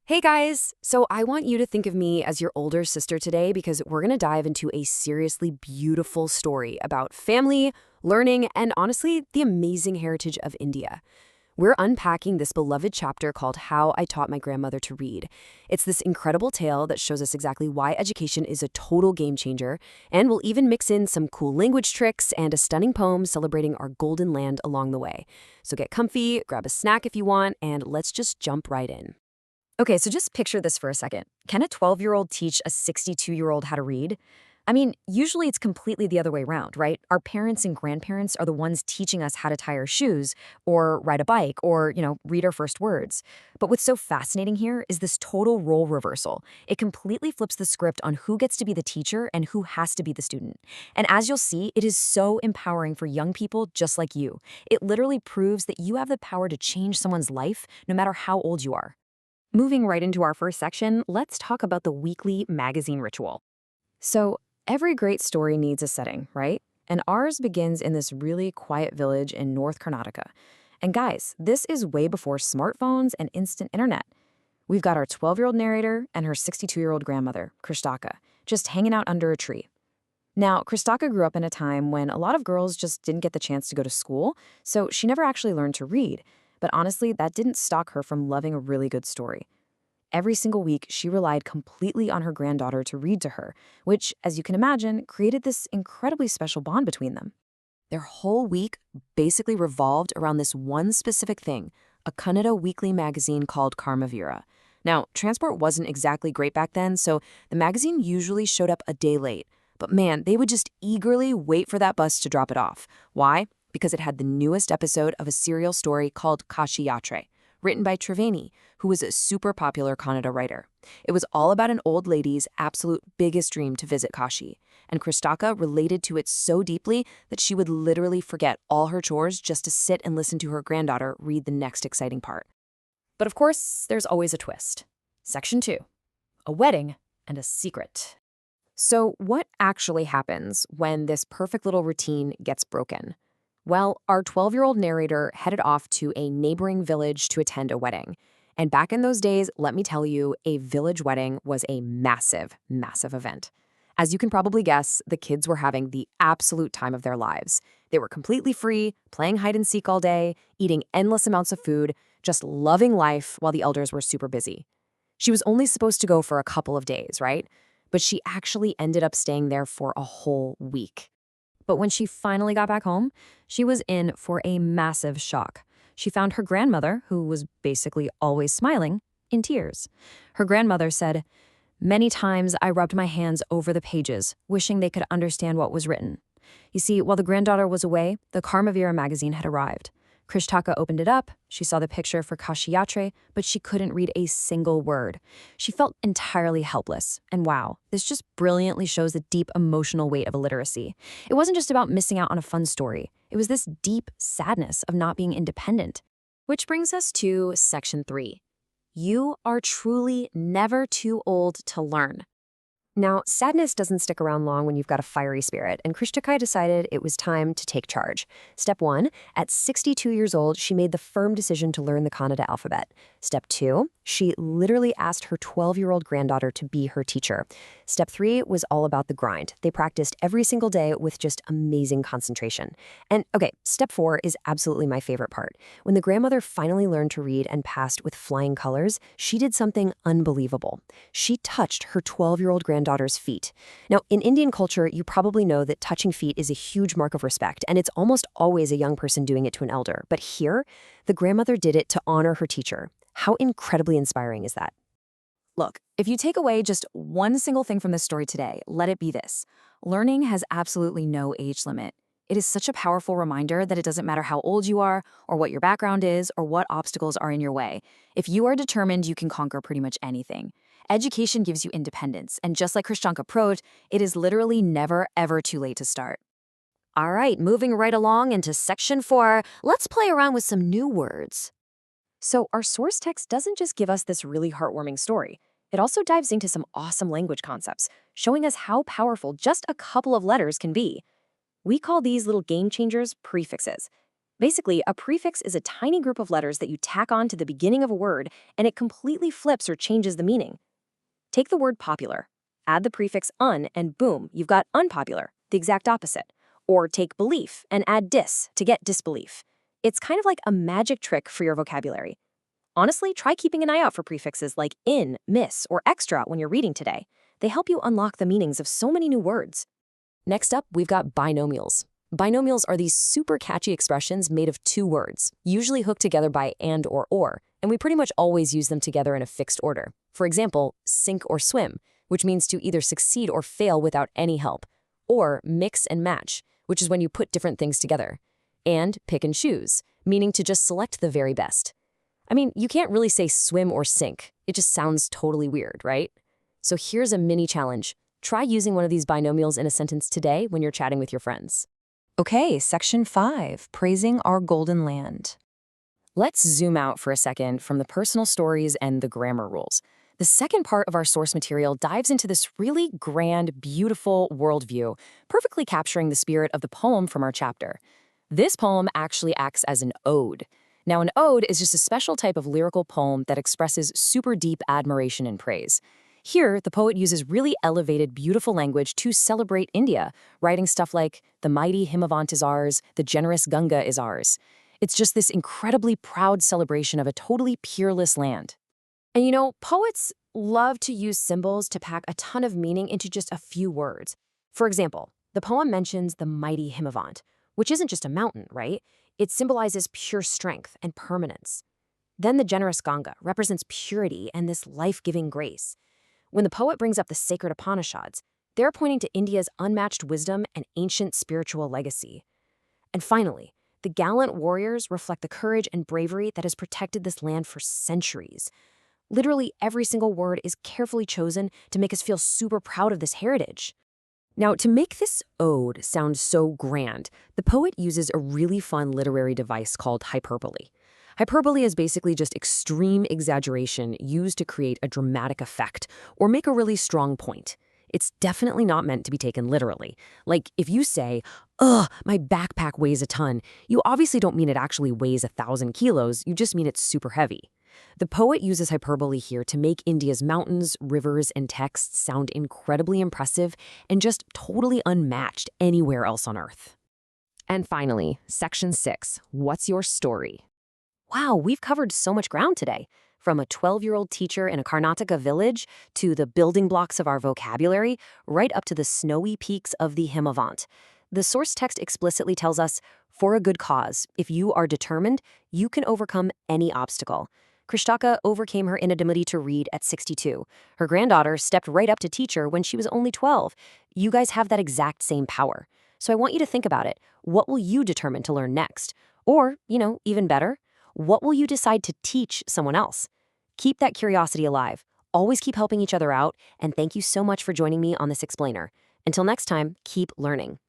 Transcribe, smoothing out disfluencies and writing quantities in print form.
Hey guys! So I want you to think of me as your older sister today because we're going to dive into a seriously beautiful story about family, learning, and honestly, the amazing heritage of India. We're unpacking this beloved chapter called How I Taught My Grandmother to Read. It's this incredible tale that shows us exactly why education is a total game changer, and we'll even mix in some cool language tricks and a stunning poem celebrating our golden land along the way. So get comfy, grab a snack if you want, and let's just jump right in. Okay, so just picture this for a second. Can a 12-year-old teach a 62-year-old how to read? I mean, usually it's completely the other way around, right? Our parents and grandparents are the ones teaching us how to tie our shoes or ride a bike or, read our first words. But what's so fascinating here is this total role reversal. It completely flips the script on who gets to be the teacher and who has to be the student. And as you'll see, it is so empowering for young people just like you. It literally proves that you have the power to change someone's life no matter how old you are. Moving right into our first section, let's talk about the weekly magazine ritual. So, every great story needs a setting, right? And ours begins in this really quiet village in North Karnataka. And guys, this is way before smartphones and instant internet. We've got our 12-year-old narrator and her 62-year-old grandmother, Krishtaka, just hanging out under a tree. Now, Krishtaka grew up in a time when a lot of girls just didn't get the chance to go to school, so she never actually learned to read. But honestly, that didn't stop her from loving a really good story. Every single week, she relied completely on her granddaughter to read to her, which, as you can imagine, created this incredibly special bond between them. Their whole week basically revolved around this one specific thing, a Kannada weekly magazine called Karmavira. Now, transport wasn't exactly great back then, so the magazine usually showed up a day late. But man, they would just eagerly wait for that bus to drop it off. Why? Because it had the newest episode of a serial story called Kashi Yatre, written by Triveni, who was a super popular Kannada writer. It was all about an old lady's absolute biggest dream to visit Kashi, and Kristaka related to it so deeply that she would literally forget all her chores just to sit and listen to her granddaughter read the next exciting part. But of course, there's always a twist. Section 2. A wedding and a secret. So what actually happens when this perfect little routine gets broken? Well, our 12-year-old narrator headed off to a neighboring village to attend a wedding. And back in those days, let me tell you, a village wedding was a massive, massive event. As you can probably guess, the kids were having the absolute time of their lives. They were completely free, playing hide and seek all day, eating endless amounts of food, just loving life while the elders were super busy. She was only supposed to go for a couple of days, right? But she actually ended up staying there for a whole week. But when she finally got back home, she was in for a massive shock. She found her grandmother, who was basically always smiling, in tears. Her grandmother said, "Many times I rubbed my hands over the pages, wishing they could understand what was written." You see, while the granddaughter was away, the Karmavira magazine had arrived. Krishtaka opened it up. She saw the picture for Kashiyatre, but she couldn't read a single word. She felt entirely helpless. And wow, this just brilliantly shows the deep emotional weight of illiteracy. It wasn't just about missing out on a fun story. It was this deep sadness of not being independent. Which brings us to section 3. You are truly never too old to learn. Now, sadness doesn't stick around long when you've got a fiery spirit, and Krishtakai decided it was time to take charge. Step 1, at 62 years old, she made the firm decision to learn the Kannada alphabet. Step 2, she literally asked her 12-year-old granddaughter to be her teacher. Step 3 was all about the grind. They practiced every single day with just amazing concentration. And okay, step 4 is absolutely my favorite part. When the grandmother finally learned to read and passed with flying colors, she did something unbelievable. She touched her 12-year-old granddaughter's feet. Now, in Indian culture, you probably know that touching feet is a huge mark of respect, and it's almost always a young person doing it to an elder. But here, the grandmother did it to honor her teacher. How incredibly inspiring is that? Look, if you take away just one single thing from this story today, let it be this. Learning has absolutely no age limit. It is such a powerful reminder that it doesn't matter how old you are, or what your background is, or what obstacles are in your way. If you are determined, you can conquer pretty much anything. Education gives you independence, and just like Krishanka proved, it is literally never, ever too late to start. All right, moving right along into section 4, let's play around with some new words. So our source text doesn't just give us this really heartwarming story. It also dives into some awesome language concepts, showing us how powerful just a couple of letters can be. We call these little game changers prefixes. Basically, a prefix is a tiny group of letters that you tack on to the beginning of a word, and it completely flips or changes the meaning. Take the word popular, add the prefix un, and boom, you've got unpopular, the exact opposite. Or take belief and add dis to get disbelief. It's kind of like a magic trick for your vocabulary. Honestly, try keeping an eye out for prefixes like in, miss, or extra when you're reading today. They help you unlock the meanings of so many new words. Next up, we've got binomials. Binomials are these super catchy expressions made of two words, usually hooked together by and or, and we pretty much always use them together in a fixed order. For example, sink or swim, which means to either succeed or fail without any help, or mix and match, which is when you put different things together, and pick and choose, meaning to just select the very best. I mean, you can't really say swim or sink. It just sounds totally weird, right? So here's a mini challenge. Try using one of these binomials in a sentence today when you're chatting with your friends. Okay, section 5, praising our golden land. Let's zoom out for a second from the personal stories and the grammar rules. The second part of our source material dives into this really grand, beautiful worldview, perfectly capturing the spirit of the poem from our chapter. This poem actually acts as an ode. Now, an ode is just a special type of lyrical poem that expresses super deep admiration and praise. Here, the poet uses really elevated, beautiful language to celebrate India, writing stuff like, "The mighty Himavant is ours, the generous Ganga is ours." It's just this incredibly proud celebration of a totally peerless land. And poets love to use symbols to pack a ton of meaning into just a few words. For example, the poem mentions the mighty Himavant, which isn't just a mountain, right? It symbolizes pure strength and permanence. Then the generous Ganga represents purity and this life-giving grace. When the poet brings up the sacred Upanishads, they're pointing to India's unmatched wisdom and ancient spiritual legacy. And finally, the gallant warriors reflect the courage and bravery that has protected this land for centuries. Literally every single word is carefully chosen to make us feel super proud of this heritage. Now, to make this ode sound so grand, the poet uses a really fun literary device called hyperbole. Hyperbole is basically just extreme exaggeration used to create a dramatic effect or make a really strong point. It's definitely not meant to be taken literally. Like, if you say, "Ugh, my backpack weighs a ton," you obviously don't mean it actually weighs 1,000 kilos, you just mean it's super heavy. The poet uses hyperbole here to make India's mountains, rivers, and texts sound incredibly impressive and just totally unmatched anywhere else on Earth. And finally, section 6, what's your story? Wow, we've covered so much ground today. From a 12-year-old teacher in a Karnataka village to the building blocks of our vocabulary, right up to the snowy peaks of the Himavant. The source text explicitly tells us, for a good cause, if you are determined, you can overcome any obstacle. Krishtaka overcame her inability to read at 62. Her granddaughter stepped right up to teach her when she was only 12. You guys have that exact same power. So I want you to think about it. What will you determine to learn next? Or, even better, what will you decide to teach someone else? Keep that curiosity alive. Always keep helping each other out, and thank you so much for joining me on this explainer. Until next time, keep learning.